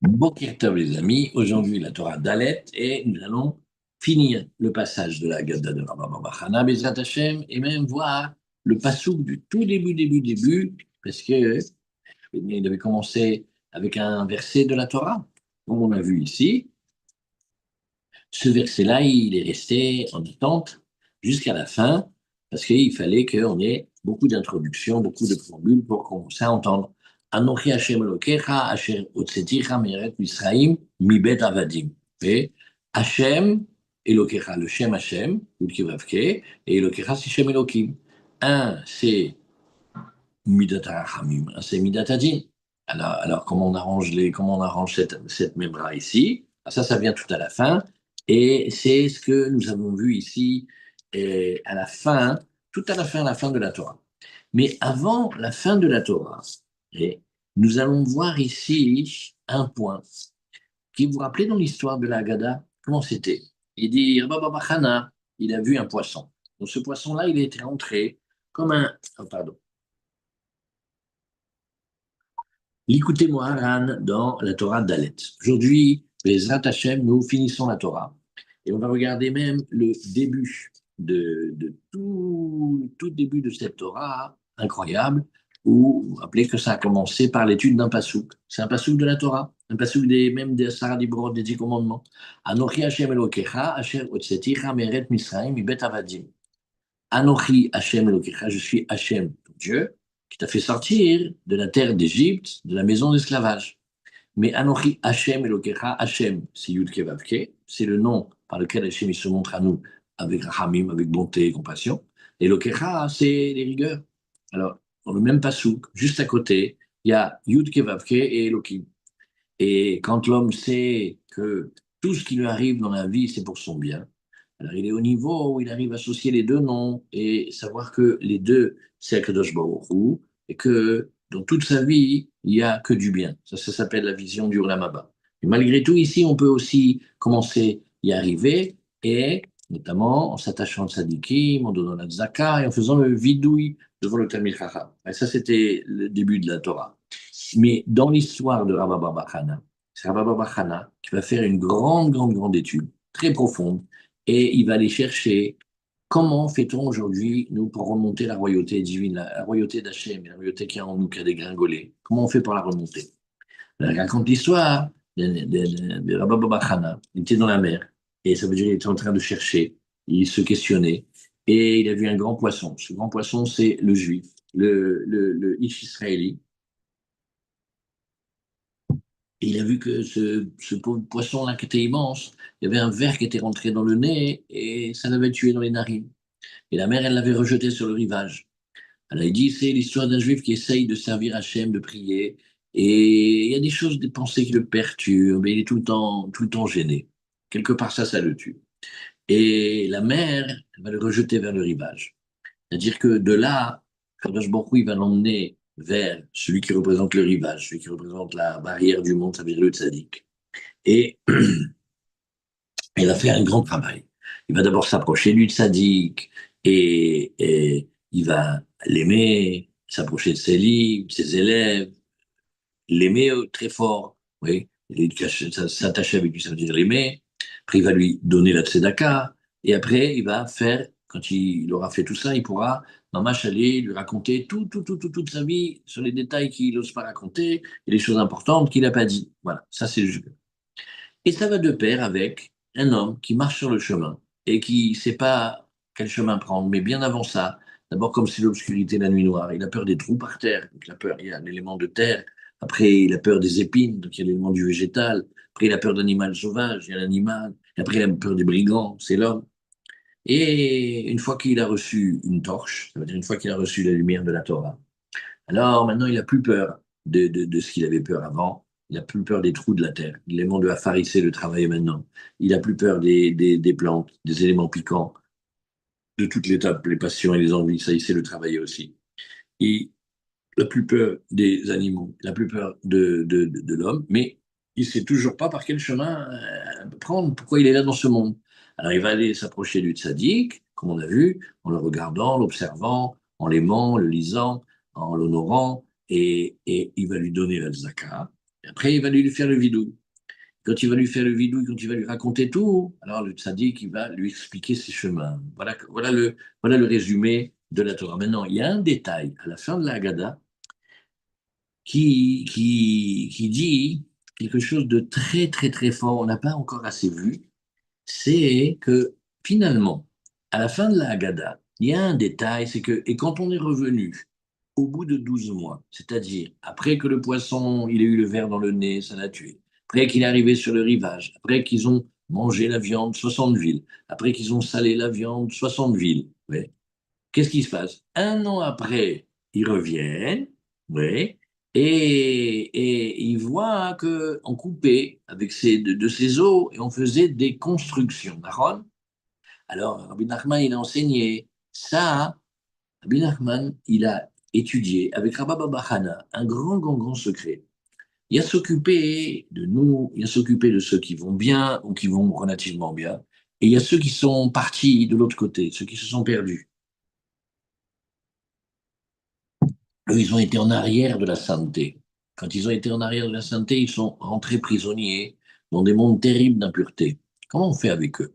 Boker Tov, les amis. Aujourd'hui, la Torah d'Alet et nous allons finir le passage de la Gada de Rabba Bar Chana, Bezrat Hashem, et même voir le passouk du tout début, parce que il avait commencé avec un verset de la Torah, comme on a vu ici. Ce verset-là, il est resté en attente jusqu'à la fin, parce qu'il fallait qu'on ait beaucoup d'introductions, beaucoup de préambules pour commencer à entendre. Anochi Hashem Elokecha, Asher Hotzeticha Meret Misraim, Mibet Avadim. Et Hashem Elokecha, le Shem Hashem, Yud Vavke, et Elokecha, c'est Shem Elokim. Un, c'est Midat HaRachamim, un, c'est Midat Hadin. Alors, comment on arrange cette memra ici? Ça vient tout à la fin. Et c'est ce que nous avons vu ici à la fin, tout à la fin de la Torah. Mais avant la fin de la Torah, et nous allons voir ici un point qui vous rappelez dans l'histoire de la Haggadah, comment c'était? Il dit, Rabba Bar Chana, il a vu un poisson. Donc ce poisson-là, il était rentré comme un... oh, pardon. L'écoutez-moi, Haran, dans la Torah d'Alet. Aujourd'hui, Bezrat Hashem, nous finissons la Torah. Et on va regarder même le début de tout début de cette Torah incroyable, où vous vous rappelez que ça a commencé par l'étude d'un passouk. C'est un passouk de la Torah, un passouk même des Sarah Dibrot, des 10 commandements. Anochi Hashem Elokecha, Asher Otseticha Meret Misraim, Ibet Avadim. Anochi Hashem Elokecha, je suis Hashem, ton Dieu, qui t'a fait sortir de la terre d'Égypte, de la maison d'esclavage. Mais Anochi Hashem Elokecha, Hashem, c'est Yud Kevavke, c'est le nom par lequel Hashem il se montre à nous avec Rahamim, avec bonté et compassion. Et Elokecha, c'est les rigueurs. Alors, dans le même passouk, juste à côté, il y a Yud Kevavke et Elohim. Et quand l'homme sait que tout ce qui lui arrive dans la vie, c'est pour son bien, alors il est au niveau où il arrive à associer les deux noms et savoir que les deux, c'est Akadosh Baruch Hu, et que dans toute sa vie, il n'y a que du bien. Ça s'appelle la vision du Olam Haba. Et malgré tout, ici, on peut aussi commencer à y arriver, et notamment en s'attachant à Tzadikim, en donnant la tzaka et en faisant le vidouille devant le Talmid Chacham. Et ça, c'était le début de la Torah. Mais dans l'histoire de Rabba Bar Chana, c'est Rabba Bar Chana qui va faire une grande étude, très profonde, et il va aller chercher comment fait-on aujourd'hui, nous, pour remonter la royauté divine, la royauté d'Hachem, la royauté qui est en nous, qui a dégringolé. Comment on fait pour la remonter? Il raconte l'histoire de Rabba Bar Chana. Il était dans la mer, et ça veut dire qu'il était en train de chercher, il se questionnait, et il a vu un grand poisson. Ce grand poisson, c'est le juif, le Ish israéli. Et il a vu que ce pauvre poisson-là qui était immense, il y avait un ver qui était rentré dans le nez et ça l'avait tué dans les narines. Et la mère, elle l'avait rejeté sur le rivage. Elle a dit, c'est l'histoire d'un juif qui essaye de servir Hachem, de prier. Et il y a des choses, des pensées qui le perturbent, et il est tout le temps gêné. Quelque part, ça le tue. Et la mère, elle va le rejeter vers le rivage. C'est-à-dire que de là, Kadosh Baruch Hu, il va l'emmener vers celui qui représente le rivage, celui qui représente la barrière du monde, ça veut dire le tzaddik. Et il va faire un grand travail. Il va d'abord s'approcher du tzaddik et il va l'aimer, s'approcher de ses livres, de ses élèves, l'aimer très fort. Oui, s'attacher avec lui, ça veut dire l'aimer. Après, il va lui donner la tzedaka. Et après, il va faire, quand il aura fait tout ça, il pourra, Mamash, aller lui raconter toute sa vie sur les détails qu'il n'ose pas raconter et les choses importantes qu'il n'a pas dit. Voilà, ça c'est le jeu. Et ça va de pair avec un homme qui marche sur le chemin et qui ne sait pas quel chemin prendre, mais bien avant ça, d'abord comme c'est l'obscurité, la nuit noire, il a peur des trous par terre, donc il a peur, il y a l'élément de terre, après il a peur des épines, donc il y a l'élément du végétal, après il a peur d'animal sauvage, il y a l'animal, et après il a peur des brigands, c'est l'homme. Et une fois qu'il a reçu une torche, ça veut dire une fois qu'il a reçu la lumière de la Torah, alors maintenant, il n'a plus peur de ce qu'il avait peur avant. Il n'a plus peur des trous de la terre. L'élément de Apharisée le travailler maintenant. Il n'a plus peur des plantes, des éléments piquants, de toutes les étapes, les passions et les envies. Ça, il sait le travailler aussi. Il n'a plus peur des animaux. Il n'a plus peur de l'homme. Mais il ne sait toujours pas par quel chemin prendre, pourquoi il est là dans ce monde. Alors, il va aller s'approcher du tzaddik, comme on a vu, en le regardant, l'observant, en l'aimant, le lisant, en l'honorant, et il va lui donner la tzaka. Après, il va lui faire le vidouille. Quand il va lui faire le vidouille, quand il va lui raconter tout, alors le tzaddik, il va lui expliquer ses chemins. Voilà le résumé de la Torah. Maintenant, il y a un détail à la fin de la Haggadah qui dit quelque chose de très, très, très fort. On n'a pas encore assez vu. C'est que finalement, à la fin de la Haggadah, il y a un détail, c'est que, et quand on est revenu au bout de 12 mois, c'est-à-dire après que le poisson, il a eu le ver dans le nez, ça l'a tué, après qu'il est arrivé sur le rivage, après qu'ils ont mangé la viande, 60 villes, après qu'ils ont salé la viande, 60 villes, ouais. Qu'est-ce qui se passe? Un an après, ils reviennent, ouais, et ils voient qu'on coupait avec de ces os et on faisait des constructions. D'accord. Alors, Rabbi Nachman, il a enseigné ça. Rabbi Nachman, il a étudié avec Rabba Baba Hana un grand, grand, grand secret. Il a s'occuper de nous, il a s'occuper de ceux qui vont bien ou qui vont relativement bien, et il y a ceux qui sont partis de l'autre côté, ceux qui se sont perdus. Eux, ils ont été en arrière de la sainteté. Quand ils ont été en arrière de la sainteté, ils sont rentrés prisonniers dans des mondes terribles d'impureté. Comment on fait avec eux?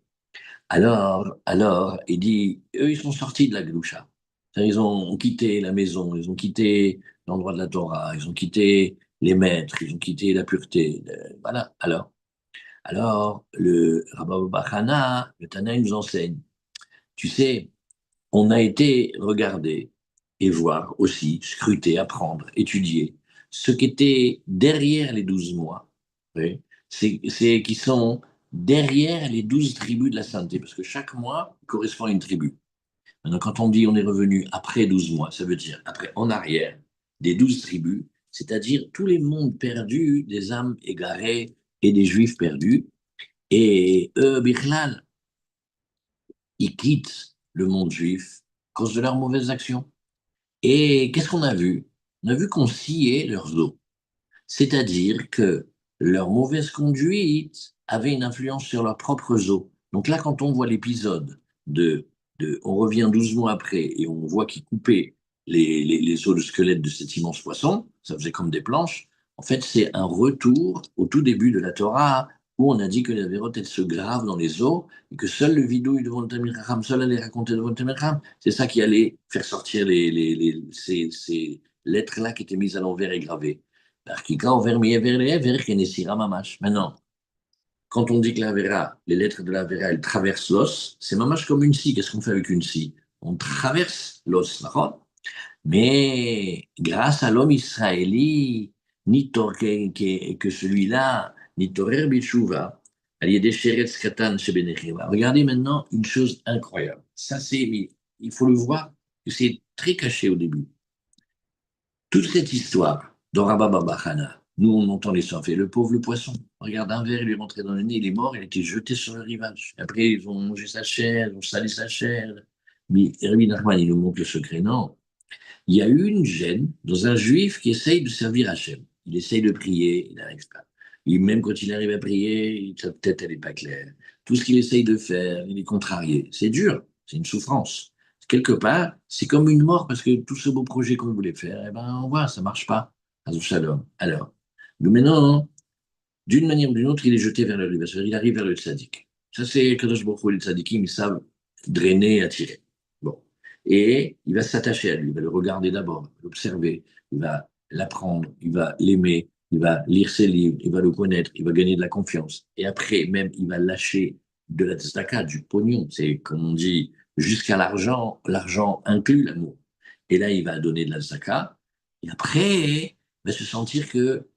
Il dit, eux, ils sont sortis de la Gloucha. Ils ont quitté la maison, ils ont quitté l'endroit de la Torah, ils ont quitté les maîtres, ils ont quitté la pureté. Voilà. Le Rabbi Bachana, le Tana, il nous enseigne. Tu sais, on a été regarder et voir aussi, scruter, apprendre, étudier ce qui était derrière les 12 mois. Oui. C'est qui sont derrière les 12 tribus de la sainteté, parce que chaque mois correspond à une tribu. Maintenant, quand on dit on est revenu après 12 mois, ça veut dire après, en arrière, des 12 tribus, c'est-à-dire tous les mondes perdus, des âmes égarées et des juifs perdus. Et eux, Bichlal, ils quittent le monde juif à cause de leurs mauvaises actions. Et qu'est-ce qu'on a vu? On a vu qu'on sciait leurs os. C'est-à-dire que leur mauvaise conduite avait une influence sur leurs propres os. Donc là, quand on voit l'épisode on revient 12 mois après et on voit qu'ils coupaient les os de squelette de cet immense poisson, ça faisait comme des planches. En fait, c'est un retour au tout début de la Torah où on a dit que la vérote, elle se grave dans les os et que seul le vidouille devant le Talmid Chacham, seul allait raconter devant le Talmid Chacham, c'est ça qui allait faire sortir ces lettres-là qui étaient mises à l'envers et gravées. Maintenant, quand on dit que la vera, les lettres de la vera, elles traversent l'os, c'est mamash comme une scie. Qu'est-ce qu'on fait avec une scie? On traverse l'os, d'accord? Mais grâce à l'homme israélite, que celui-là, Nitorer Bichouva, Aliédé Sheretz Katan Shebenechiva. Regardez maintenant une chose incroyable. Ça, il faut le voir, que c'est très caché au début. Toute cette histoire dans Rabba Baba Hana, nous on entend l'histoire, fait le pauvre le poisson. Regarde, un verre, il est rentré dans le nez, il est mort, il a été jeté sur le rivage. Après, ils ont mangé sa chair, ils ont salé sa chair. Mais Rabbi Nachman, il nous montre le secret. Non, il y a une gêne dans un juif qui essaye de servir Hachem. Il essaye de prier, il n'arrive pas. Et même quand il arrive à prier, sa tête, elle n'est pas claire. Tout ce qu'il essaye de faire, il est contrarié. C'est dur, c'est une souffrance. Quelque part, c'est comme une mort parce que tout ce beau projet qu'on voulait faire, eh ben, on voit, ça marche pas. Shalom. Alors, nous maintenant, d'une manière ou d'une autre, il est jeté vers le rive. Il arrive vers le tzaddik. Ça, c'est Kadosh Baruch Hu, les tzaddikim, ils savent drainer, attirer. Bon. Et il va s'attacher à lui, il va le regarder d'abord, l'observer, il va l'apprendre, il va l'aimer, il va lire ses livres, il va le connaître, il va gagner de la confiance. Et après, même, il va lâcher de la tzedaka, du pognon. C'est comme on dit, jusqu'à l'argent, l'argent inclut l'amour. Et là, il va donner de la tzedaka. Et après, il va se sentir que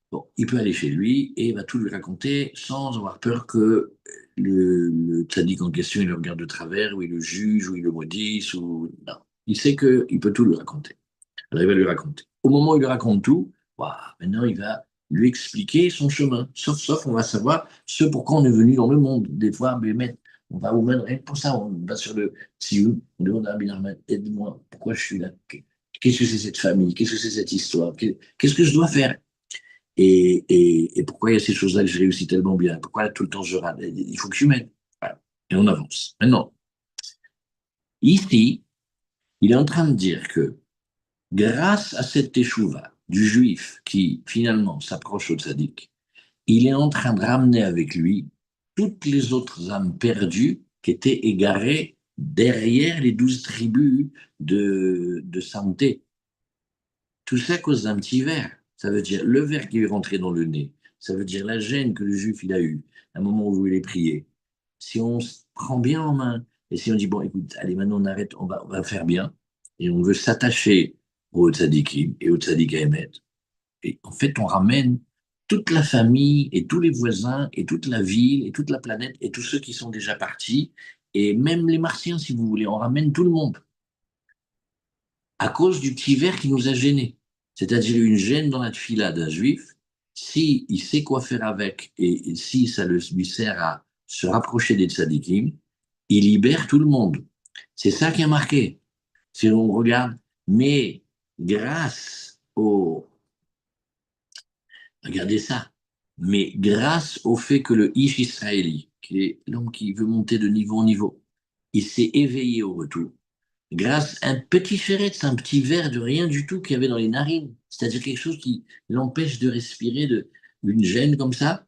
bon, il peut aller chez lui et il va tout lui raconter sans avoir peur que le tzaddik en question il le regarde de travers, ou il le juge, ou il le maudisse, ou non. Il sait qu'il peut tout lui raconter. Alors il va lui raconter. Au moment où il lui raconte tout, waouh, maintenant il va lui expliquer son chemin. Sauf, on va savoir ce pourquoi on est venu dans le monde. Des fois, mais on va au même, rien que pour ça, on va sur le Sioun, on demande à Rabbi Nachman, aide-moi, pourquoi je suis là? Qu'est-ce que c'est cette famille? Qu'est-ce que c'est cette histoire? Qu'est-ce que je dois faire? Et pourquoi il y a ces choses-là que je réussis tellement bien? Pourquoi là, tout le temps je rate? Il faut que je m'aide. Voilà. Et on avance. Maintenant, ici, il est en train de dire que grâce à cette teshuva, du juif qui finalement s'approche au tzaddik, il est en train de ramener avec lui toutes les autres âmes perdues qui étaient égarées derrière les 12 tribus de Sainté. Tout ça à cause d'un petit verre. Ça veut dire le verre qui est rentré dans le nez. Ça veut dire la gêne que le juif il a eue à un moment où il est prié. Si on se prend bien en main et si on dit, bon, écoute, allez, maintenant on arrête, on va faire bien et on veut s'attacher au tzadikim et au tzadik Emet. Et en fait, on ramène toute la famille et tous les voisins et toute la ville et toute la planète et tous ceux qui sont déjà partis et même les martiens, si vous voulez, on ramène tout le monde à cause du petit verre qui nous a gênés. C'est-à-dire une gêne dans la tfila d'un juif, si il sait quoi faire avec et si ça lui sert à se rapprocher des tzadikim, il libère tout le monde. C'est ça qui a marqué. Si on regarde, mais grâce au, regardez ça, mais grâce au fait que le Ish israéli, qui est l'homme qui veut monter de niveau en niveau, il s'est éveillé au retour grâce à un petit ferret, un petit verre de rien du tout qu'il y avait dans les narines, c'est-à-dire quelque chose qui l'empêche de respirer, une gêne comme ça,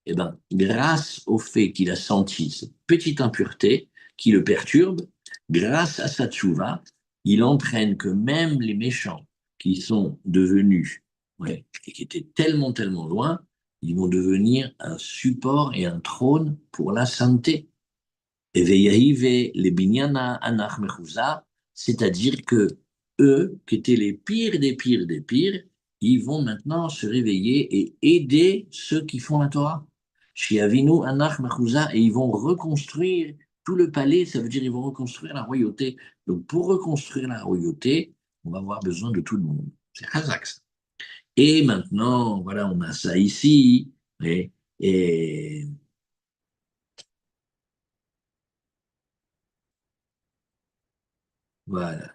eh ben, grâce au fait qu'il a senti cette petite impureté qui le perturbe, grâce à sa tchouva, il entraîne que même les méchants qui sont devenus, ouais, et qui étaient tellement, tellement loin, ils vont devenir un support et un trône pour la sainteté. Et Veyahive les binyana anach mechouza, c'est-à-dire que eux, qui étaient les pires des pires des pires, ils vont maintenant se réveiller et aider ceux qui font la Torah. Shiavinu anach mechouza, et ils vont reconstruire tout le palais, ça veut dire ils vont reconstruire la royauté. Donc pour reconstruire la royauté, on va avoir besoin de tout le monde. C'est Khazak. Et maintenant, voilà, on a ça ici, et voilà,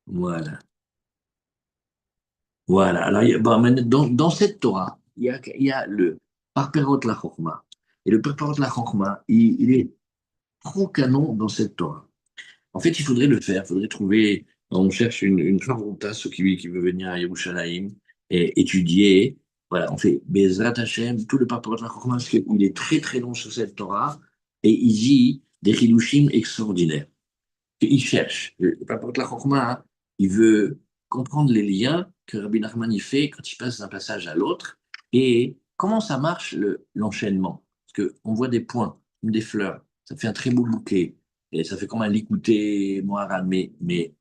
voilà. Voilà. Alors, bon, maintenant, dans cette Torah, il y a le Parperot la Chokma. Et le Parperot la Chokma, il est trop canon dans cette Torah. En fait, il faudrait le faire. Il faudrait trouver. On cherche une Chavruta, ceux qui veut venir à Yerushalayim et étudier. Voilà, on fait Bezrat Hashem, tout le Parperot la Chokma, parce qu'il est très très long sur cette Torah. Et il dit des Hidushim extraordinaires. Il cherche. Peu importe la chokma, hein, il veut comprendre les liens que Rabbi Nachman y fait quand il passe d'un passage à l'autre et comment ça marche l'enchaînement. Parce qu'on voit des points, comme des fleurs, ça fait un très beau bouquet et ça fait comme un likouté moharan. Mais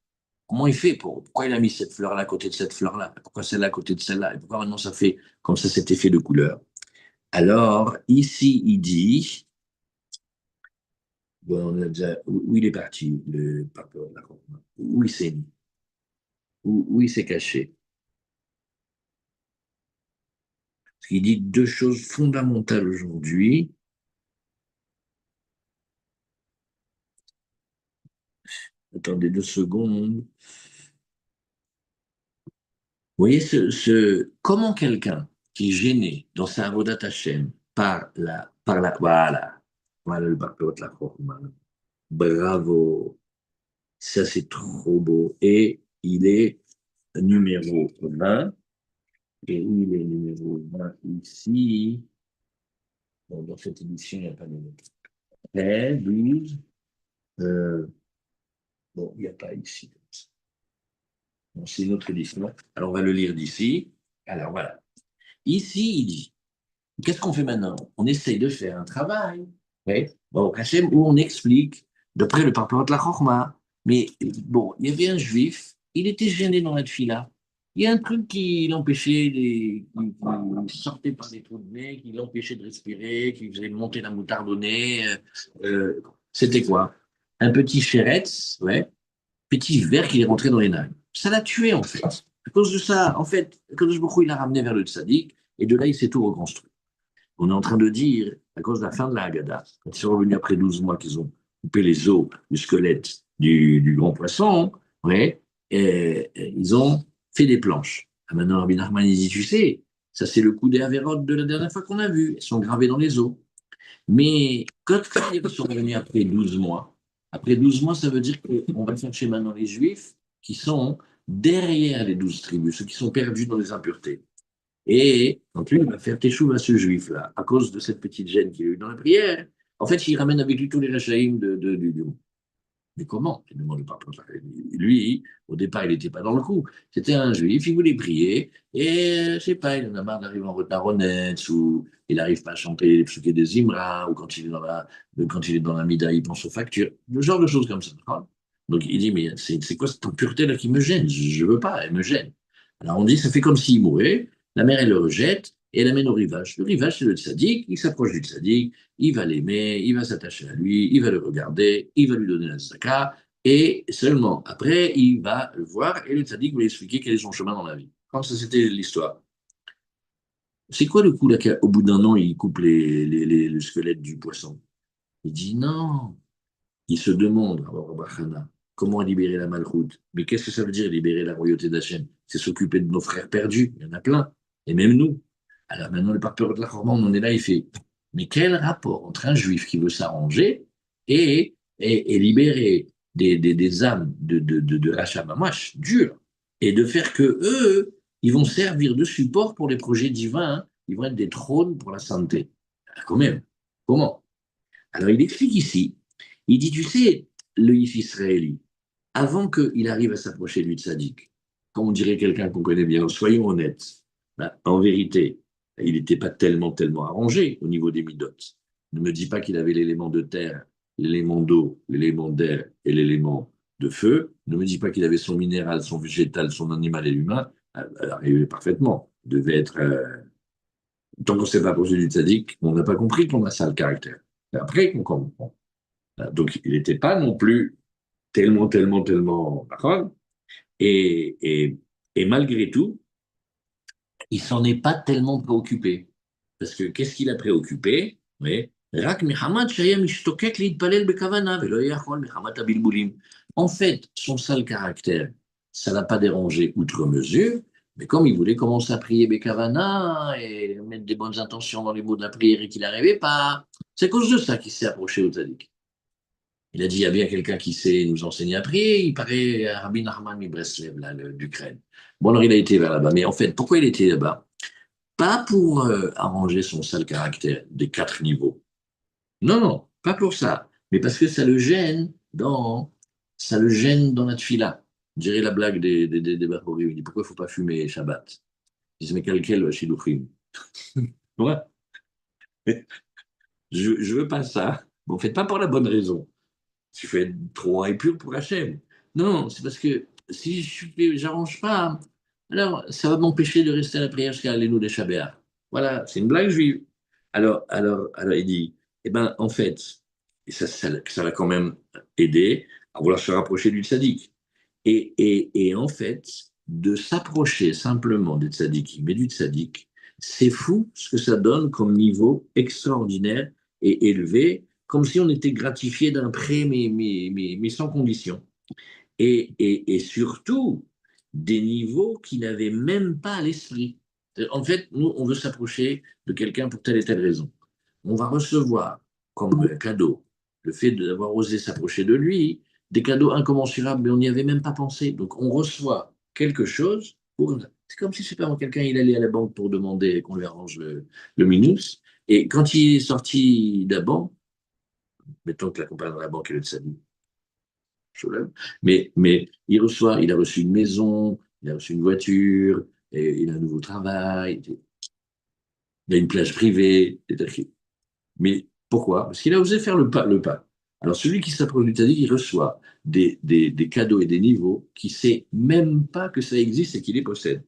comment il fait pourquoi il a mis cette fleur-là à côté de cette fleur-là? Pourquoi celle-là à côté de celle-là? Et pourquoi maintenant ça fait comme ça cet effet de couleur? Alors, ici, il dit, bon, on a déjà, où il est parti, le papa de la chokma? Où il s'est mis? Où il s'est caché. Parce qu'il dit deux choses fondamentales aujourd'hui. Attendez 2 secondes. Vous voyez, comment quelqu'un qui est gêné dans sa avodat Hashem voilà le Barpéot la Chorma. Bravo, ça c'est trop beau. Et il est numéro 20. Et où il est numéro 20 ici? Bon, dans cette édition, il n'y a pas de numéro. 12. Euh, bon, il n'y a pas ici. Bon, c'est une autre édition. Alors, on va le lire d'ici. Alors, voilà. Ici, il dit, qu'est-ce qu'on fait maintenant? On essaye de faire un travail, oui, bon, Hachem, où on explique, d'après le parlement de la Chorma, mais bon, il y avait un juif, il était gêné dans la tfila. Il y a un truc qui l'empêchait, qui sortait par des trous de nez, qui l'empêchait de respirer, qui faisait monter la moutarde au nez. C'était quoi? Un petit chéretz, ouais, petit verre qui est rentré dans les narines. Ça l'a tué, en fait. À cause de ça, en fait, Kadosh Baruch Hu, il l'a ramené vers le tzaddik, et de là, il s'est tout reconstruit. On est en train de dire, à cause de la fin de la Haggadah, quand ils sont revenus après 12 mois qu'ils ont coupé les os du squelette du grand poisson, ouais, ils ont fait des planches. Ah, maintenant, Rabbi Nachman, il dit, tu sais, ça c'est le coup des Averot de la dernière fois qu'on a vu. Elles sont gravées dans les os. Mais quand ils sont revenus après 12 mois, après 12 mois, ça veut dire qu'on va chercher maintenant les Juifs qui sont derrière les 12 tribus, ceux qui sont perdus dans les impuretés. Et donc lui, il va faire teshuv à ce juif-là, à cause de cette petite gêne qu'il a eue dans la prière. En fait, il ramène avec lui tous les rachaïm du monde. Mais comment? Il ne demande pas pour ça. Lui, au départ, il n'était pas dans le coup. C'était un juif, il voulait prier, et je sais pas, il en a marre d'arriver en retard au Netz, ou il n'arrive pas à chanter les psuké des Imra, ou quand il est dans la Mida, il pense aux factures. Le genre de choses comme ça. Donc il dit, mais c'est quoi cette impureté-là qui me gêne? Je ne veux pas, elle me gêne. Alors on dit, ça fait comme s'il mourait, la mère, elle le rejette, et elle l'amène au rivage. Le rivage, c'est le tzaddik, il s'approche du tzaddik, il va l'aimer, il va s'attacher à lui, il va le regarder, il va lui donner la zaka, et seulement après, il va le voir, et le tzaddik va lui expliquer quel est son chemin dans la vie. Comme ça, c'était l'histoire. C'est quoi le coup là qu'au bout d'un an, il coupe le squelette du poisson? Il dit non. Il se demande, alors, Bachana, comment libérer la malchoute? Mais qu'est-ce que ça veut dire libérer la royauté d'Hachem? C'est s'occuper de nos frères perdus, il y en a plein, et même nous. Alors maintenant, le pape de la Chorma, on en est là, il fait, mais quel rapport entre un juif qui veut s'arranger et libérer des âmes de rachat mamash, dures, et de faire que eux, ils vont servir de support pour les projets divins, hein. Ils vont être des trônes pour la santé. Alors, quand même, comment? Alors il explique ici, il dit, tu sais, le juif israélite, avant qu'il arrive à s'approcher du tzaddik, comme on dirait quelqu'un qu'on connaît bien, soyons honnêtes, ben, en vérité, il n'était pas tellement arrangé au niveau des midotes. Ne me dis pas qu'il avait l'élément de terre, l'élément d'eau, l'élément d'air et l'élément de feu. Ne me dis pas qu'il avait son minéral, son végétal, son animal et l'humain. Elle arrivait parfaitement. Il devait être. Tant qu'on ne s'est pas approché du tzaddik, on n'a pas compris qu'on a ça le caractère. C'est après qu'on comprend. Donc, il n'était pas non plus tellement. Et, et, et malgré tout, il s'en est pas tellement préoccupé. Parce que qu'est-ce qu'il a préoccupé? Oui. En fait, son sale caractère, ça l'a pas dérangé outre mesure, mais comme il voulait commencer à prier Bekavana et mettre des bonnes intentions dans les mots de la prière et qu'il n'arrivait pas, c'est à cause de ça qu'il s'est approché au Tzadik. Il a dit, il y a bien quelqu'un qui sait nous enseigner à prier. Il paraît Rabbi Nachman Breslev, là, d'Ukraine. Bon, alors il a été vers là-bas. Mais en fait, pourquoi il était là-bas? Pas pour arranger son sale caractère des 4 niveaux. Non, pas pour ça. Mais parce que ça le gêne dans la tfila. Je dirais la blague des Bahorim. Il dit, pourquoi il ne faut pas fumer Shabbat? Il dit, mais quel Shiluchim? Ouais. Je ne veux pas ça. Bon, faites pas pour la bonne raison. Tu fais trop impur pour Hachem. Non, c'est parce que si je n'arrange pas, alors ça va m'empêcher de rester à la prière jusqu'à l'Enou des Chabéa. Voilà, c'est une blague juive. Alors, il dit, eh ben, en fait, et ça l'a quand même aidé à vouloir se rapprocher du tzaddik. Et en fait, de s'approcher simplement du tzaddik, mais du tzaddik, c'est fou ce que ça donne comme niveau extraordinaire et élevé, comme si on était gratifié d'un prêt, mais sans condition. Et surtout, des niveaux qui n'avaient même pas à l'esprit. En fait, nous, on veut s'approcher de quelqu'un pour telle et telle raison. On va recevoir comme cadeau le fait d'avoir osé s'approcher de lui, des cadeaux incommensurables, mais on n'y avait même pas pensé. Donc, on reçoit quelque chose. C'est comme si, je sais pas, quelqu'un il allait à la banque pour demander qu'on lui arrange le minus. Et quand il est sorti de la banque, mettons que la compagnie de la banque est le salut, mais il a reçu une maison, il a reçu une voiture, et il a un nouveau travail, il a une plage privée. Mais pourquoi? Parce qu'il a osé faire le pas. Alors celui qui s'approche du Tzadik, il reçoit des cadeaux et des niveaux qui ne sait même pas que ça existe et qu'il les possède.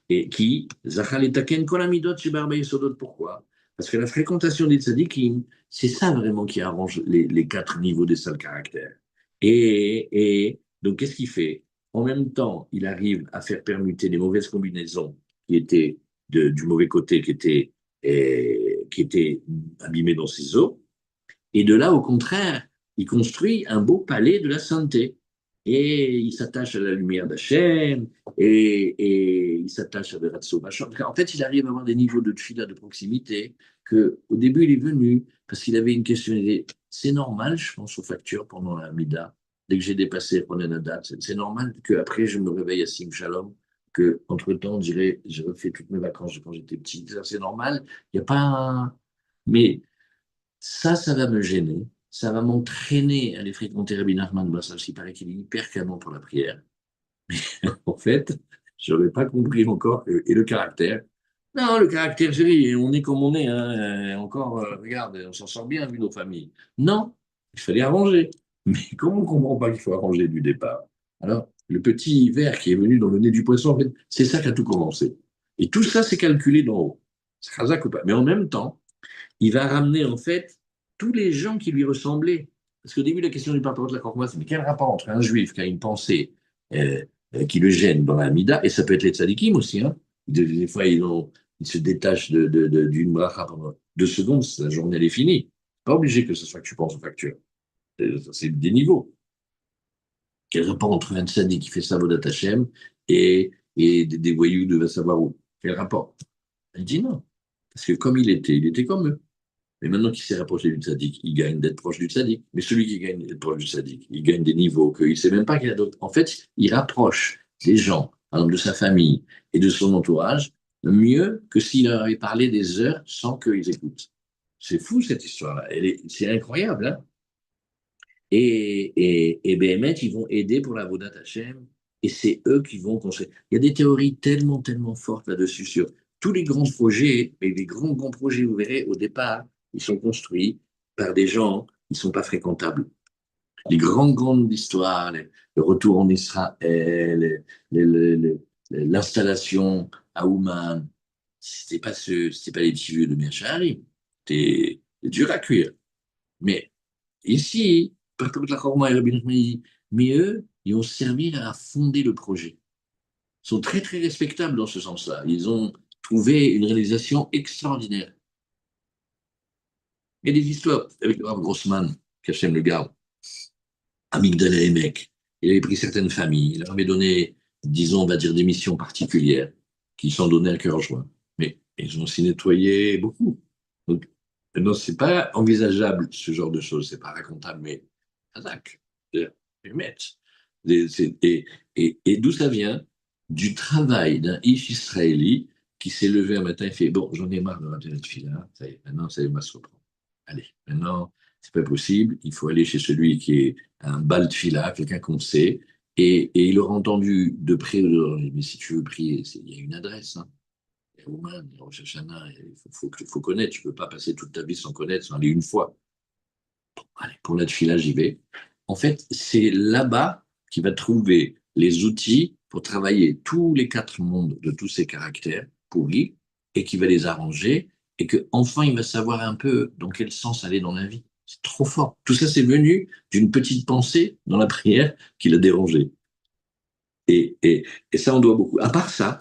Et qui, Zachal et Taken, Kolamidot, Shebarbe Yesodot, pourquoi? Parce que la fréquentation des tzadikim, c'est ça vraiment qui arrange les 4 niveaux des sales caractères. Et donc, qu'est-ce qu'il fait? En même temps, il arrive à faire permuter les mauvaises combinaisons qui étaient du mauvais côté, qui étaient abîmées dans ses os. Et de là, au contraire, il construit un beau palais de la sainteté. Et il s'attache à la lumière d'Hachem, et il s'attache à Beratso Bachar. En fait, il arrive à avoir des niveaux de tfila de proximité que, au début, il est venu parce qu'il avait une question. C'est normal, je pense, aux factures pendant la Mida. dès que j'ai dépassé Ronen Hadat. C'est normal qu'après, je me réveille à Sim Shalom, qu'entre-temps, on dirait, j'ai refait toutes mes vacances de quand j'étais petit. Ça, c'est normal. Il n'y a pas un... Mais ça va me gêner. Ça va m'entraîner à aller fréquenter Rabbi Nachman Bassal, il paraît qu'il est hyper canon pour la prière. En fait, je n'avais pas compris encore. Et le caractère. Non, le caractère, chérie, on est comme on est. Hein. Encore, regarde, on s'en sort bien vu nos familles. Non, il fallait arranger. Mais comment on ne comprend pas qu'il faut arranger du départ? Alors, le petit ver qui est venu dans le nez du poisson, en fait, c'est ça qui a tout commencé. Et tout ça, c'est calculé d'en haut. C'est Khazak ou pas. Mais en même temps, il va ramener, en fait, tous les gens qui lui ressemblaient. Parce qu'au début, la question du parcours de la Chorma, c'est mais quel rapport entre un juif qui a une pensée euh, qui le gêne dans la Mida, et ça peut être les tzadikim aussi, hein. Des fois, ils se détachent d'une bracha pendant 2 secondes, la journée elle est finie. Pas obligé que ce soit que tu penses aux factures. C'est des niveaux. Quel rapport entre un tzadik qui fait sa vodat Hashem et des voyous de va savoir où? Quel rapport? Elle dit non. Parce que comme il était comme eux. Mais maintenant qu'il s'est rapproché du tzaddik, il gagne d'être proche du tzaddik. Mais celui qui gagne d'être proche du tzaddik, il gagne des niveaux qu'il ne sait même pas qu'il a d'autres. En fait, il rapproche les gens, par exemple, de sa famille et de son entourage, mieux que s'il leur avait parlé des heures sans qu'ils écoutent. C'est fou cette histoire-là. C'est incroyable. Hein, et Béhémet, ils vont aider pour la Vodat Hashem. Et c'est eux qui vont construire. Il y a des théories tellement, tellement fortes là-dessus sur tous les grands projets. Mais les grands projets, vous verrez, au départ, ils sont construits par des gens qui ne sont pas fréquentables. Les grandes histoires, le retour en Israël, l'installation à Ouman, c'était pas les petits vieux de Merchari. C'était dur à cuire. Mais ici, par contre, la Chorma et Rabbi Nachman, mais eux, ils ont servi à fonder le projet. Ils sont très, très respectables dans ce sens-là. Ils ont trouvé une réalisation extraordinaire. Il y a des histoires avec le Rav Grossman, qu'Hachem le garde, à Migdal Emek. Il avait pris certaines familles, il leur avait donné, disons, on va dire, des missions particulières qui sont données à cœur joie. Mais ils ont aussi nettoyé beaucoup. Donc, non, c'est pas envisageable ce genre de choses, c'est pas racontable, mais Kazakh, mettre. Et d'où ça vient? Du travail d'un ish israéli qui s'est levé un matin et fait bon, j'en ai marre de rater notre fila, ça y est, maintenant ça va se reprendre. Allez, maintenant c'est pas possible, il faut aller chez celui qui est un bal de fila, quelqu'un qu'on sait, et il aura entendu de près ou de loin, mais si tu veux prier, il y a une adresse, hein. Il y a Ouman, il y a Rosh Hashanah, faut connaître, tu peux pas passer toute ta vie sans connaître, sans aller une fois. Allez, pour la fila, j'y vais. En fait, c'est là-bas qu'il va trouver les outils pour travailler tous les 4 mondes de tous ces caractères pourris et qui va les arranger et que enfin il va savoir un peu dans quel sens aller dans la vie. C'est trop fort. Tout ça, c'est venu d'une petite pensée dans la prière qui l'a dérangé. Et ça, on doit beaucoup. À part ça,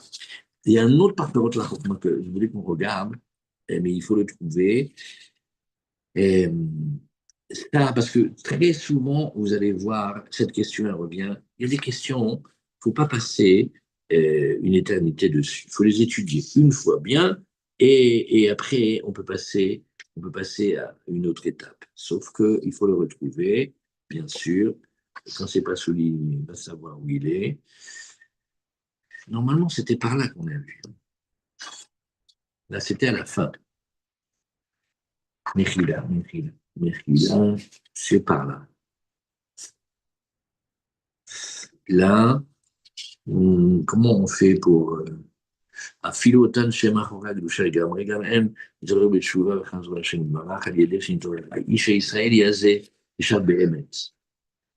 il y a un autre parcours de la Chokma que je voulais qu'on regarde, mais il faut le trouver. Et, ça, parce que très souvent, vous allez voir, cette question, elle revient. Il y a des questions, il ne faut pas passer une éternité dessus. Il faut les étudier une fois bien, et après, on peut passer à une autre étape. Sauf qu'il faut le retrouver, bien sûr. Quand ce n'est pas souligné, on va savoir où il est. Normalement, c'était par là qu'on a vu. Là, c'était à la fin. Mechila, Mechila, Mechila, c'est par là. Là, comment on fait pour... אפילו אותן שם מאחורי הקדושה לגמרי, גם הם התעוררו בתשובה וחזרו לשם יתברך על ידי שנתעורר. האיש הישראלי הזה נשאר באמת.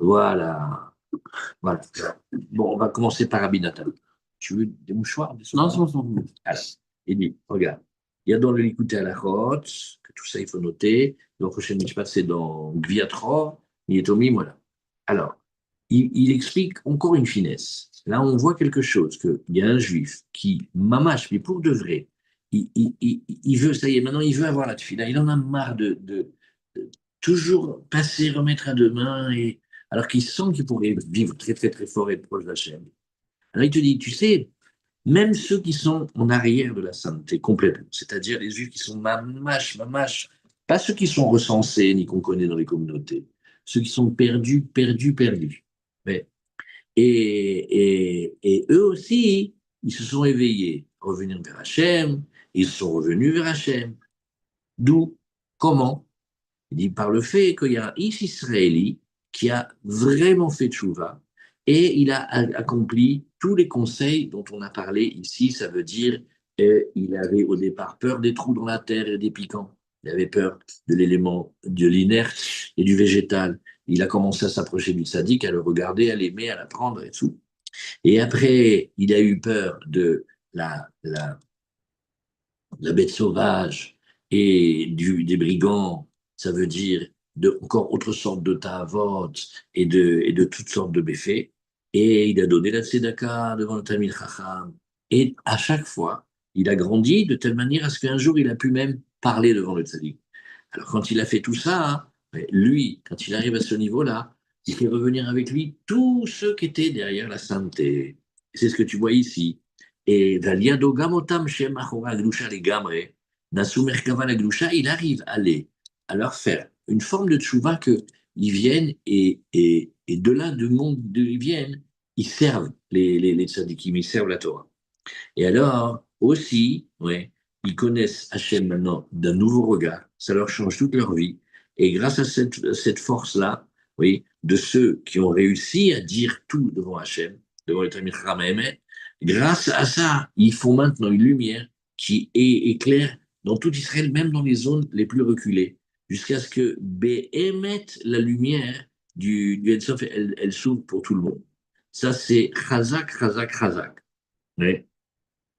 Voilà. Voilà. Bon, on va commencer par Rabbi Nathan. Tu veux des mouchoirs? Non, c'est bon. Alors, il dit, regarde, il y a dans le Likutei Halachot, que tout ça il faut noter, donc prochain Mishpat c'est dans Gviatror, Nietomi, voilà. Alors, il explique encore une finesse. Là, on voit quelque chose, qu'il y a un juif qui, mamache, mais pour de vrai, il veut, ça y est, maintenant il veut avoir la tefila, il en a marre de toujours passer, remettre à demain, alors qu'il sent qu'il pourrait vivre très, très, très fort et être proche d'Hachem. Alors il te dit, tu sais, même ceux qui sont en arrière de la sainteté complètement, c'est-à-dire les juifs qui sont mamache, pas ceux qui sont recensés ni qu'on connaît dans les communautés, ceux qui sont perdus, perdus, perdus. Ouais. Et eux aussi, ils se sont éveillés, revenir vers Hachem, ils sont revenus vers Hachem. D'où, comment? Il dit par le fait qu'il y a un Israéli qui a vraiment fait tchouva et il a accompli tous les conseils dont on a parlé ici. Ça veut dire il avait au départ peur des trous dans la terre et des piquants. Il avait peur de l'élément de l'inerte et du végétal. Il a commencé à s'approcher du tzaddik, à le regarder, à l'aimer, à l'apprendre et tout. Et après, il a eu peur de la, la, la bête sauvage et des brigands, ça veut dire encore autre sorte de ta'avot et de toutes sortes de méfaits. Et il a donné la tzedaka devant le Talmid Chacham. Et à chaque fois, il a grandi de telle manière à ce qu'un jour, il a pu même parler devant le tzaddik. Alors quand il a fait tout ça, hein, lui, quand il arrive à ce niveau-là, il fait revenir avec lui tous ceux qui étaient derrière la sainteté. C'est ce que tu vois ici. Et Valiado Gamotam Shem Achora Gdusha les Gamre, Nasu Merkava la Gdusha, il arrive à leur faire une forme de tchouva que ils viennent et de là, du monde d'où ils viennent, ils servent les tzadikim, ils servent la Torah. Et alors, aussi, ouais, ils connaissent Hachem maintenant d'un nouveau regard, ça leur change toute leur vie. Et grâce à cette force-là, oui, de ceux qui ont réussi à dire tout devant Hachem, devant le Talmid Chacham Emet, grâce à ça, ils font maintenant une lumière qui éclaire dans tout Israël, même dans les zones les plus reculées, jusqu'à ce que Béhémet, la lumière du Ein Sof, elle s'ouvre pour tout le monde. Ça, c'est Chazak, Chazak, Chazak. Ouais.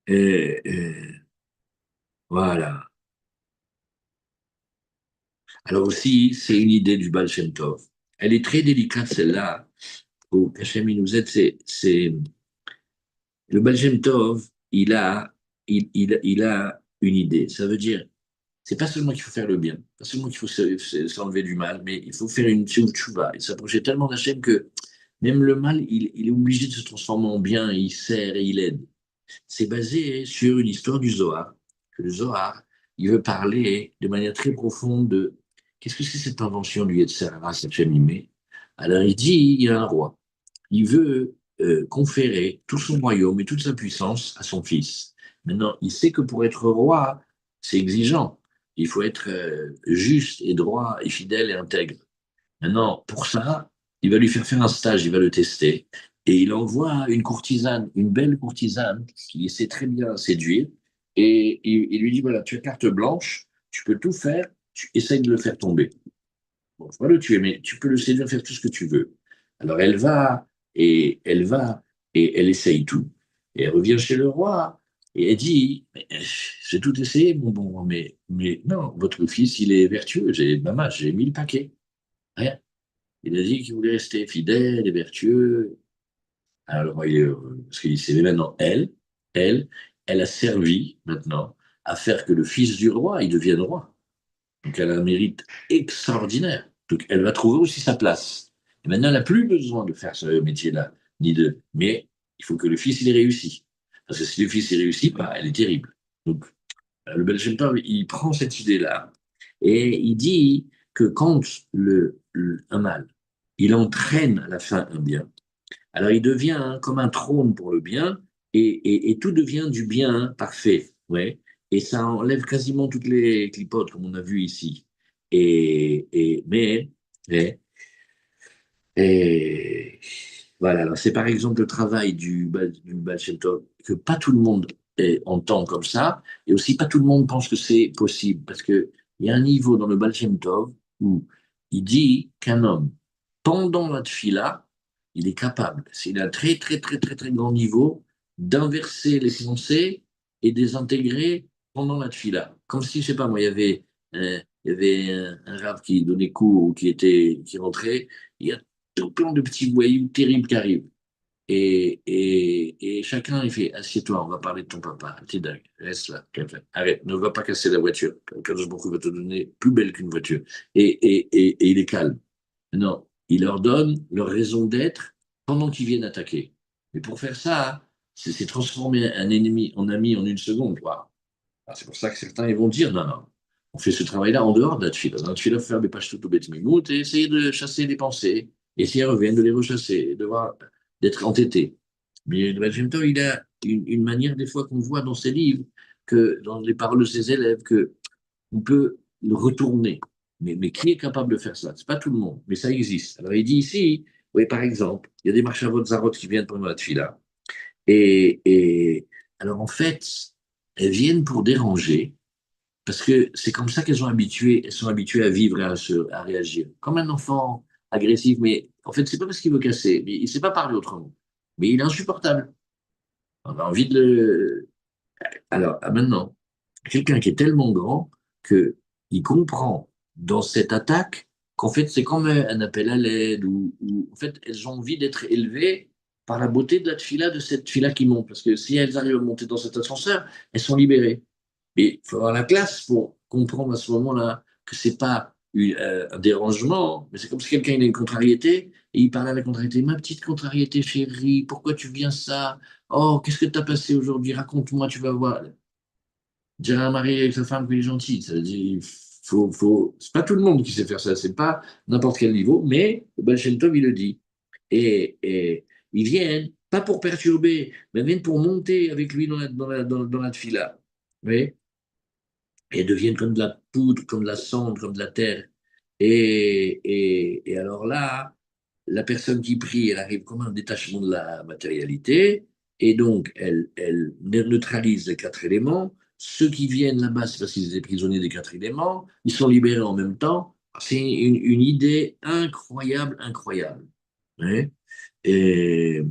Et voilà. Alors aussi, c'est une idée du Baal Shem Tov. Elle est très délicate, celle-là. Au Hachem, il nous aide. Le Baal Shem Tov, il a une idée. Ça veut dire, c'est pas seulement qu'il faut faire le bien, pas seulement qu'il faut s'enlever du mal, mais il faut faire une tchouva et s'approcher tellement d'Hachem que même le mal, il est obligé de se transformer en bien, il sert et il aide. C'est basé sur une histoire du Zohar. Que le Zohar, il veut parler de manière très profonde de qu'est-ce que c'est cette invention du Yetzer Hara, cette animée. Alors il dit, il y a un roi. Il veut conférer tout son royaume et toute sa puissance à son fils. Maintenant, il sait que pour être roi, c'est exigeant. Il faut être juste et droit et fidèle et intègre. Maintenant, pour ça, il va lui faire un stage, il va le tester. Et il envoie une courtisane, une belle courtisane, qui sait très bien séduire. Et il lui dit, voilà, tu as carte blanche, tu peux tout faire, tu essayes de le faire tomber. Bon, faut pas le tuer, mais tu peux le séduire, faire tout ce que tu veux. Alors elle va, et elle essaye tout. Et elle revient chez le roi, et elle dit, mais, j'ai tout essayé, mon bon, mais non, votre fils, il est vertueux, maman, j'ai mis le paquet. Rien. Il a dit qu'il voulait rester fidèle et vertueux. Alors, parce qu'il s'est maintenant, elle, elle a servi maintenant à faire que le fils du roi, il devienne roi. Donc, elle a un mérite extraordinaire. Donc, elle va trouver aussi sa place. Et maintenant, elle n'a plus besoin de faire ce métier-là, mais il faut que le fils, il ait réussi. Parce que si le fils, il réussit pas, elle est terrible. Donc, le Belgian Pub, il prend cette idée-là et il dit que quand un mâle, il entraîne à la fin un bien, alors il devient comme un trône pour le bien et tout devient du bien parfait. Ouais. Et ça enlève quasiment toutes les clipotes, comme on a vu ici. Mais, ouais, et voilà, alors c'est par exemple le travail du Baal Shem Tov, que pas tout le monde entend comme ça, et aussi pas tout le monde pense que c'est possible, parce qu'il y a un niveau dans le Baal Shem Tov où il dit qu'un homme, pendant la tfila, il est capable, c'est un très très très très très grand niveau, d'inverser les pensées et de les intégrer pendant la tfila. Comme si, je sais pas moi, il y avait un rave qui donnait cours ou qui rentrait, il y a tout plein de petits voyous terribles qui arrivent. Et chacun, il fait, assieds-toi, on va parler de ton papa. T'es dingue, reste là. Arrête, ne va pas casser la voiture. Kadosh Baruch Hu va te donner plus belle qu'une voiture. Et il est calme. Non, il leur donne leur raison d'être pendant qu'ils viennent attaquer. Mais pour faire ça, c'est transformer un ennemi en ami en une seconde. Quoi. Alors, c'est pour ça que certains ils vont dire, non, non. On fait ce travail-là en dehors de la tefila. Dans la tefila, il faut faire des pages tout bêtes mimout et essayer de chasser les pensées. Et si elles reviennent, de les rechasser, d'être entêté. Mais le Baal Shem Tov, il a une manière, des fois, qu'on voit dans ses livres, que dans les paroles de ses élèves, que on peut le retourner. Mais qui est capable de faire ça? C'est pas tout le monde, mais ça existe. Alors il dit ici, oui, par exemple, il y a des marchavot zarot qui viennent pendant la tefila. Et alors en fait, elles viennent pour déranger, parce que c'est comme ça elles sont habituées à vivre et à réagir. Comme un enfant agressif, mais en fait, c'est pas parce qu'il veut casser, mais il ne sait pas parler autrement. Mais il est insupportable. On a envie de le. Alors, maintenant, quelqu'un qui est tellement grand que il comprend dans cette attaque qu'en fait, c'est comme un appel à l'aide, ou en fait, elles ont envie d'être élevées par la beauté de la tefila, de cette tefila qui monte. Parce que si elles arrivent à monter dans cet ascenseur, elles sont libérées. Et il faut avoir la classe pour comprendre à ce moment-là que c'est pas un dérangement, mais c'est comme si quelqu'un a une contrariété et il parle à la contrariété. Ma petite contrariété chérie, pourquoi tu viens ça? Oh, qu'est-ce que tu as passé aujourd'hui? Raconte-moi, tu vas voir. Dire à un mari avec sa femme qu'il est gentil, ça veut dire, c'est pas tout le monde qui sait faire ça, c'est pas n'importe quel niveau, mais le Baal Shem Tov, il le dit. Et ils viennent, pas pour perturber, mais ils viennent pour monter avec lui dans la tefila. Oui, et deviennent comme de la poudre, comme de la cendre, comme de la terre. Et alors là, la personne qui prie, elle arrive comme un détachement de la matérialité, et donc elle neutralise les quatre éléments. Ceux qui viennent là-bas, c'est parce qu'ils étaient prisonniers des quatre éléments, ils sont libérés en même temps. C'est une idée incroyable, incroyable. Ouais. Et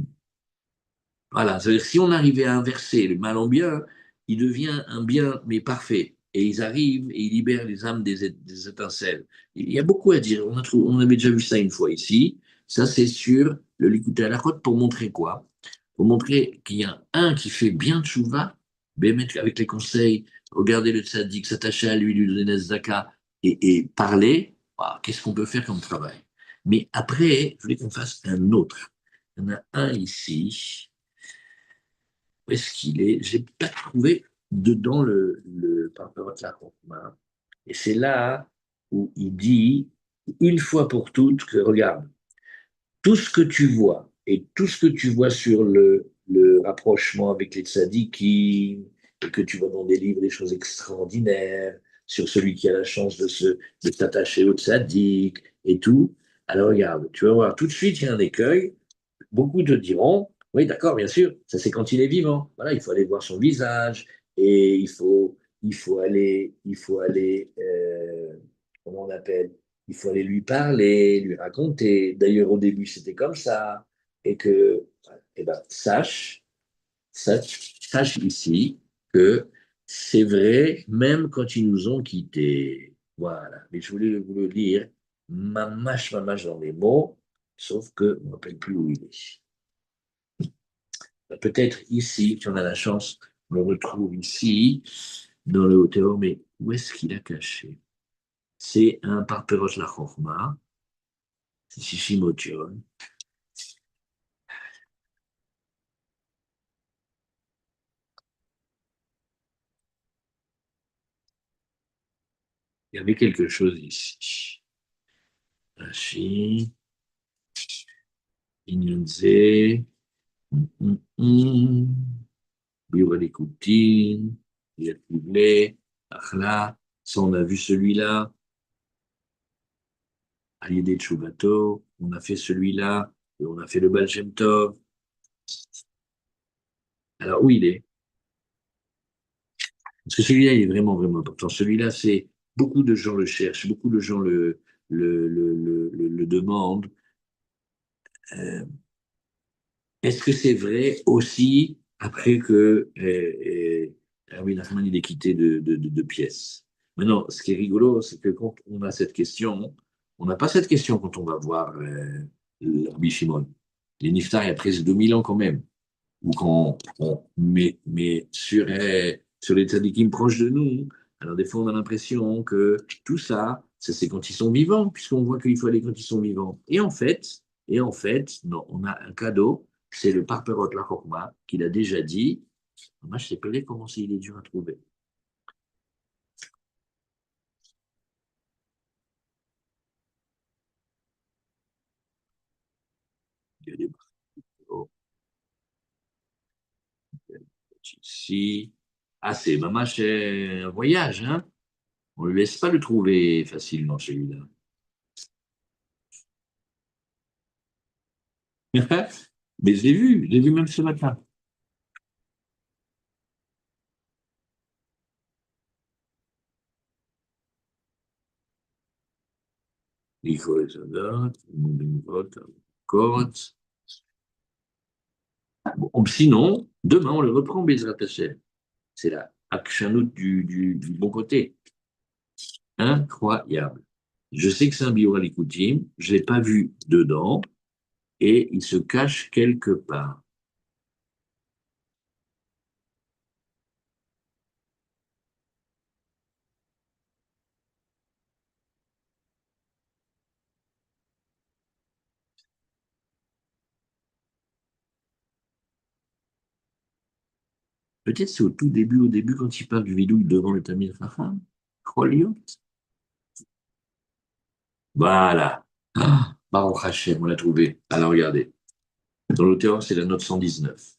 voilà, c'est-à-dire que si on arrivait à inverser le mal en bien, il devient un bien, mais parfait. Et ils arrivent et ils libèrent les âmes des étincelles. Il y a beaucoup à dire. On avait déjà vu ça une fois ici. Ça, c'est sur le Likuté à la côte pour montrer quoi? Pour montrer qu'il y a un qui fait bien tchouva, avec les conseils, regarder le tzaddik, s'attacher à lui, lui donner des zakat et parler. Ah, qu'est-ce qu'on peut faire comme travail? Mais après, je voulais qu'on fasse un autre. Il y en a un ici. Où est-ce qu'il est? J'ai pas trouvé dedans le Parperot la Chokma. Et c'est là où il dit, une fois pour toutes, que regarde, tout ce que tu vois, et tout ce que tu vois sur le rapprochement avec les tzadikim, et que tu vois dans des livres des choses extraordinaires, sur celui qui a la chance de s'attacher au tzadik et tout, alors regarde, tu vas voir tout de suite, il y a un écueil. Beaucoup te diront, oui, d'accord, bien sûr, ça c'est quand il est vivant. Voilà, il faut aller voir son visage et comment on appelle? Il faut aller lui parler, lui raconter. D'ailleurs, au début, c'était comme ça. Et que, eh ben, sache ici que c'est vrai, même quand ils nous ont quittés. Voilà. Mais je voulais vous le lire, mamache dans les mots, sauf que je ne me rappelle plus où il est. Peut-être ici, si on a la chance, on le retrouve ici, dans le Haut-Théor, mais où est-ce qu'il a caché? C'est un Parperosh la Chochma, c'est Shishimotion. Il y avait quelque chose ici. Rashi, Inyunze, Biuralikutin, Yatoublé, Achla. Ça, on a vu celui-là, Aliyede Tchoubato, on a fait celui-là, et on a fait le Baal Shem Tov. Alors, où il est? Parce que celui-là, il est vraiment, vraiment important. Celui-là, c'est beaucoup de gens le cherchent, beaucoup de gens le demandent. Euh, Est-ce que c'est vrai aussi après que Erwin Nachman il est quitté de pièces? Maintenant, ce qui est rigolo, c'est que quand on a cette question, on n'a pas cette question quand on va voir le Rabbi Shimon. Les Niftar, il y a presque 2000 ans quand même. Ou quand mais sur les tzadikim proches de nous, alors des fois on a l'impression que tout ça, ça c'est quand ils sont vivants, puisqu'on voit qu'il faut aller quand ils sont vivants. Et en fait, non, on a un cadeau, c'est le Parperot la Chokma, qu'il a déjà dit. Moi, je sais pas comment il est dur à trouver. Il y a des marteaux ici. Ah, c'est Mamache un voyage, hein? On ne le laisse pas le trouver facilement, celui-là. Mais je l'ai vu même ce matin. Il faut les soldats, Côte. Bon, sinon, demain, on le reprend, Bezrat Hachem. C'est la Akshanout du bon côté. Incroyable. Je sais que c'est un Biora Likutim, je ne l'ai pas vu dedans, et il se cache quelque part. Peut-être c'est au début, quand il parle du vidouille devant le Tamil Chacham. Choliot. Voilà. Ah, Baruch Hashem, on l'a trouvé. Alors regardez. Dans l'auteur, c'est la note 119.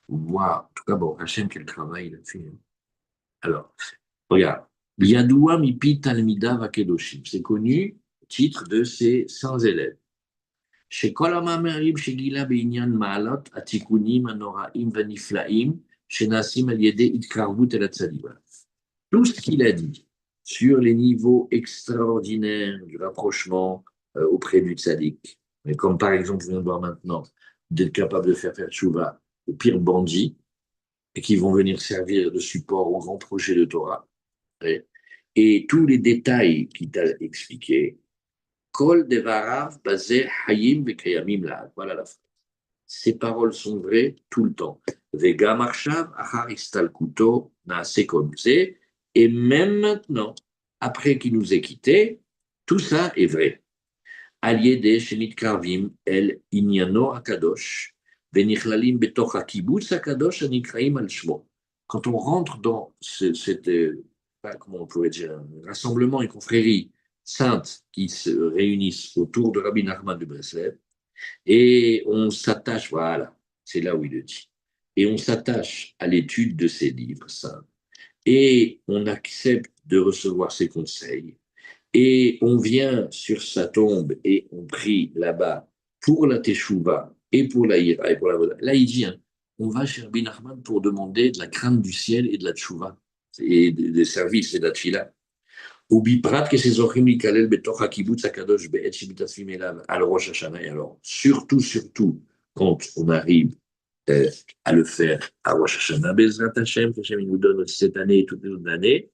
Waouh. En tout cas, Baruch Hashem, quel travail il a fait. Alors, regarde. Yadoua mipi talmidav akedoshim. C'est connu, titre de ses 100 élèves. שכל המאמרים שגילה בעניין מעלות התיקונים הנוראים והנפלאים שנעשים על ידי התקרבות אל הצדיק. Tout ce qu'il a dit sur les niveaux extraordinaires du rapprochement auprès du tzaddik, mais comme par exemple, je viens de voir maintenant, d'être capable de faire tchouva aux pires bandits et qui vont venir servir de support aux grands projets de Torah, et tous les détails qu'il t'a expliqués, Kol devarav basé hayim vekayamim la. Voilà la phrase. Ces paroles sont vraies tout le temps. Vega marshav achar istalkuto naase kolze. Et même maintenant, après qu'il nous ait quittés, tout ça est vrai. Aliede shenit karvim el inyano akadosh venichlalim betoch hakibutz akadosh anikraim al shmo. Quand on rentre dans cette, comment on pourrait dire, un rassemblement et confrérie saintes qui se réunissent autour de Rabbi Nachman de Breslev, et on s'attache, voilà, c'est là où il le dit, et on s'attache à l'étude de ces livres saints, et on accepte de recevoir ses conseils, et on vient sur sa tombe et on prie là-bas pour la Teshuvah et pour la Ira et pour la Voda. Là, il dit, hein, on va chez Rabbi Nachman pour demander de la crainte du ciel et de la Teshuvah, et des services et de la Tfila. ובפרט כשזוכים להיכלל בתוך הקיבוץ הקדוש בעת שמתאספים אליו על ראש השנה. Alors, surtout, quand on arrive à le faire à Rosh Hashanah, Bezrat Hashem, qu'Hashem nous donne cette année et toutes les autres années,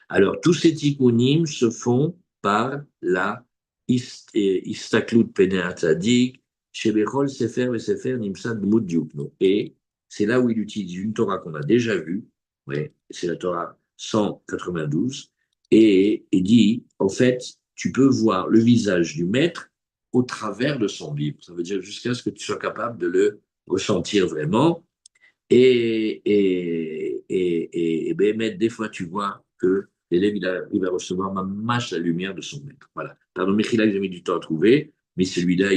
alors tous ces tikkunim se font par la istaklut pene atzadik, shebechol sefer ve sefer nimsad dmut diukno. Et c'est là où il utilise une Torah qu'on a déjà vue, ouais, c'est la Torah 192, et dit, en fait, tu peux voir le visage du maître au travers de son livre. Ça veut dire jusqu'à ce que tu sois capable de le ressentir vraiment. Et ben, des fois, tu vois que l'élève, il va recevoir la lumière de son maître. Voilà. Pardon, Mechila, j'ai mis du temps à trouver, mais celui-là,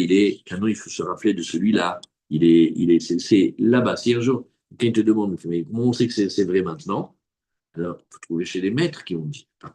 canon, il faut se rappeler de celui-là. C'est là-bas. Si un jour, quelqu'un te demande, mais comment on sait que c'est vrai maintenant? Alors, il faut trouver chez les maîtres qui ont dit. Par